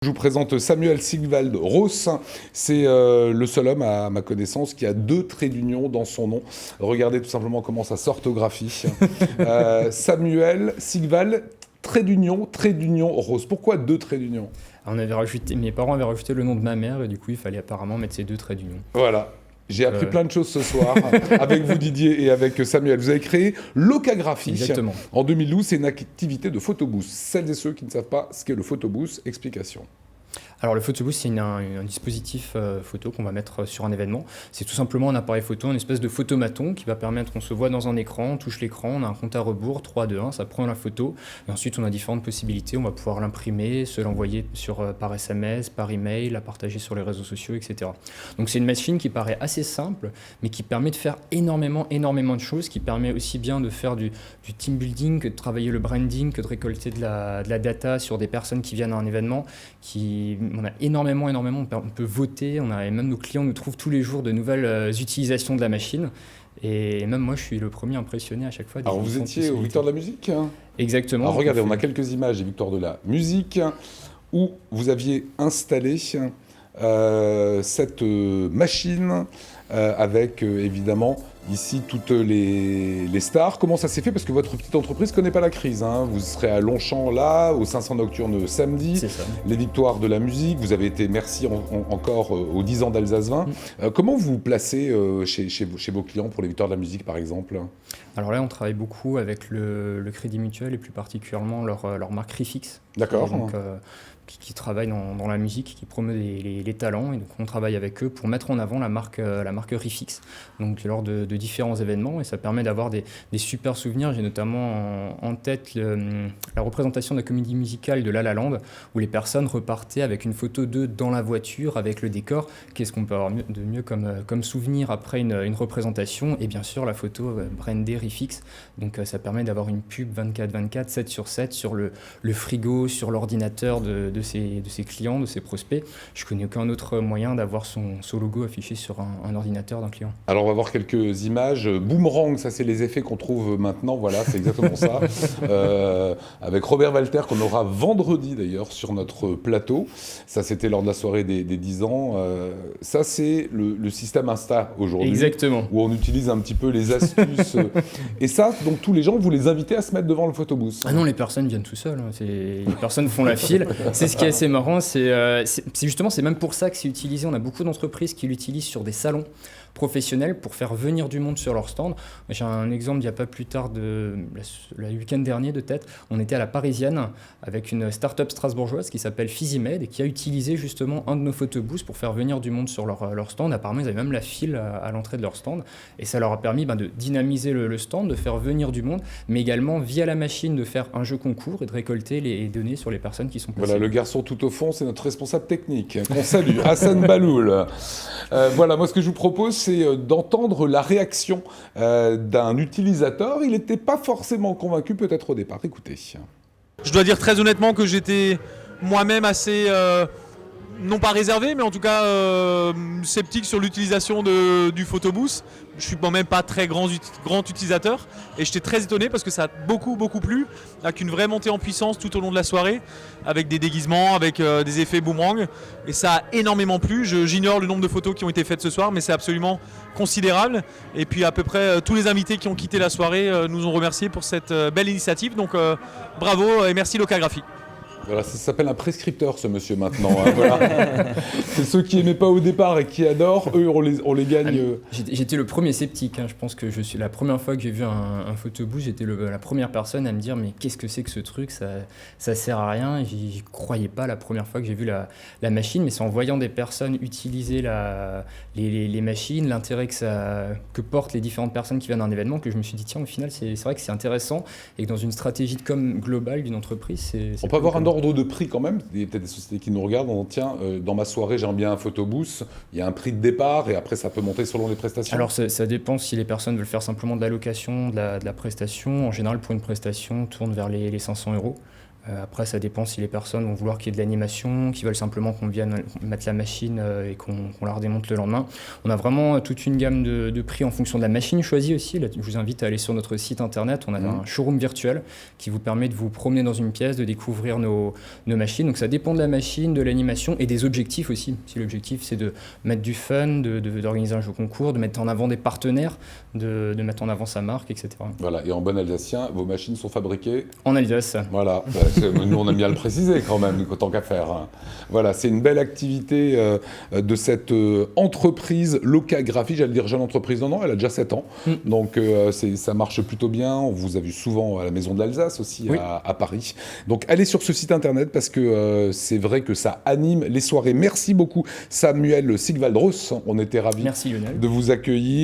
Je vous présente Samuel Sigvald Roos. C'est le seul homme, à ma connaissance, qui a 2 traits d'union dans son nom. Regardez tout simplement comment ça s'orthographie. Samuel Sigvald, trait d'union Roos. Pourquoi 2 traits d'union ? Mes parents avaient rajouté le nom de ma mère et du coup il fallait apparemment mettre ces 2 traits d'union. Voilà. J'ai appris plein de choses ce soir avec vous Didier et avec Samuel. Vous avez créé Locagraphie. Exactement. En 2012, c'est une activité de photobooth. Celles et ceux qui ne savent pas ce qu'est le photobooth, explication. Alors le photobooth, c'est un dispositif photo qu'on va mettre sur un événement. C'est tout simplement un appareil photo, une espèce de photomaton qui va permettre qu'on se voit dans un écran, on touche l'écran, on a un compte à rebours, 3, 2, 1, ça prend la photo. Et ensuite, on a différentes possibilités. On va pouvoir l'imprimer, se l'envoyer par SMS, par email, la partager sur les réseaux sociaux, etc. Donc c'est une machine qui paraît assez simple, mais qui permet de faire énormément de choses, qui permet aussi bien de faire du team building, que de travailler le branding, que de récolter de la data sur des personnes qui viennent à un événement. On a énormément, on peut voter, et même nos clients nous trouvent tous les jours de nouvelles utilisations de la machine. Et même moi, je suis le premier impressionné à chaque fois. Alors vous étiez aux Victoires de la musique ? Exactement. Alors regardez, on a quelques images des Victoires de la musique où vous aviez installé cette machine avec évidemment ici toutes les stars. Comment ça s'est fait ? Parce que votre petite entreprise ne connaît pas la crise. Vous serez à Longchamp là, aux 500 Nocturnes samedi. C'est ça. Les Victoires de la musique. Vous avez été, merci encore, aux 10 ans d'Alsace 20. Comment vous vous placez chez vos clients pour les Victoires de la musique par exemple ? Alors là, on travaille beaucoup avec le Crédit Mutuel et plus particulièrement leur marque Rifix. D'accord. Donc, qui travaille dans la musique, qui promeut les talents. Et donc, on travaille avec eux pour mettre en avant la marque Rifix, donc lors de différents événements. Et ça permet d'avoir des super souvenirs. J'ai notamment en tête la représentation de la comédie musicale de La La Land, où les personnes repartaient avec une photo d'eux dans la voiture, avec le décor. Qu'est-ce qu'on peut avoir de mieux comme souvenir après une représentation ? Et bien sûr, la photo brandée Rifix. Donc, ça permet d'avoir une pub 24/24, 7/7 sur le frigo, sur l'ordinateur de ses clients, de ses prospects. Je ne connais aucun autre moyen d'avoir son logo affiché sur un ordinateur d'un client. Alors on va voir quelques images. Boomerang, ça c'est les effets qu'on trouve maintenant, voilà, c'est exactement ça. Avec Robert Walter, qu'on aura vendredi d'ailleurs sur notre plateau. Ça c'était lors de la soirée des 10 ans. Ça c'est le système Insta aujourd'hui. Exactement. Où on utilise un petit peu les astuces. Et ça, donc tous les gens, vous les invitez à se mettre devant le photobooth. Ah non, les personnes viennent tout seuls. Les personnes font la file. C'est ce qui est assez marrant, c'est même pour ça que c'est utilisé. On a beaucoup d'entreprises qui l'utilisent sur des salons professionnels pour faire venir du monde sur leur stand. J'ai un exemple il n'y a pas plus tard, le week-end dernier de tête, on était à la Parisienne avec une start-up strasbourgeoise qui s'appelle Physimed et qui a utilisé justement un de nos photobooths pour faire venir du monde sur leur stand. Apparemment, ils avaient même la file à l'entrée de leur stand et ça leur a permis de dynamiser le stand, de faire venir du monde, mais également via la machine de faire un jeu concours et de récolter les données sur les personnes qui sont passées. Voilà, le garçon tout au fond, c'est notre responsable technique, qu'on salue, Hassan Baloul. Voilà, moi ce que je vous propose, c'est d'entendre la réaction d'un utilisateur. Il n'était pas forcément convaincu peut-être au départ. Écoutez. Je dois dire très honnêtement que j'étais moi-même assez, non pas réservé, mais en tout cas sceptique sur l'utilisation du photobooth. Je suis moi-même pas très grand utilisateur et j'étais très étonné parce que ça a beaucoup plu, avec une vraie montée en puissance tout au long de la soirée, avec des déguisements, avec des effets boomerang, et ça a énormément plu. J'ignore le nombre de photos qui ont été faites ce soir, mais c'est absolument considérable. Et puis à peu près tous les invités qui ont quitté la soirée nous ont remerciés pour cette belle initiative, donc bravo et merci Locagraphie. Voilà, ça s'appelle un prescripteur, ce monsieur, maintenant. Voilà. C'est ceux qui n'aimaient pas au départ et qui adorent, eux, on les gagne. J'étais le premier sceptique. Je pense que la première fois que j'ai vu un photobooth, j'étais la première personne à me dire « mais qu'est-ce que c'est que ce truc ? Ça sert à rien ». J'y croyais pas la première fois que j'ai vu la machine, mais c'est en voyant des personnes utiliser les machines, l'intérêt que portent les différentes personnes qui viennent à un événement, que je me suis dit « tiens, au final, c'est vrai que c'est intéressant » et que dans une stratégie de com globale d'une entreprise, c'est on peut avoir un ordre de prix quand même. Il y a peut-être des sociétés qui nous regardent, on dit tiens, dans ma soirée j'aime bien un photobooth, il y a un prix de départ et après ça peut monter selon les prestations. Alors ça dépend si les personnes veulent faire simplement de la location, de la prestation. En général, pour une prestation, on tourne vers les 500 €. Après, ça dépend si les personnes vont vouloir qu'il y ait de l'animation, qui veulent simplement qu'on vienne mettre la machine et qu'on la redémonte le lendemain. On a vraiment toute une gamme de prix en fonction de la machine choisie aussi. Là, je vous invite à aller sur notre site internet. On a un showroom virtuel qui vous permet de vous promener dans une pièce, de découvrir nos machines. Donc ça dépend de la machine, de l'animation et des objectifs aussi. Si l'objectif c'est de mettre du fun, d'organiser un jeu concours, de mettre en avant des partenaires, de mettre en avant sa marque, etc. Voilà, et en bon alsacien, vos machines sont fabriquées en Alsace. Voilà, nous on aime bien le préciser quand même, tant qu'à faire. Hein. Voilà, c'est une belle activité de cette entreprise Locagraphie, j'allais dire jeune entreprise, non, elle a déjà 7 ans, donc ça marche plutôt bien, on vous a vu souvent à la Maison de l'Alsace aussi, oui. à Paris. Donc allez sur ce site internet parce que c'est vrai que ça anime les soirées. Merci beaucoup Samuel Sigvaldros, on était ravis de vous accueillir.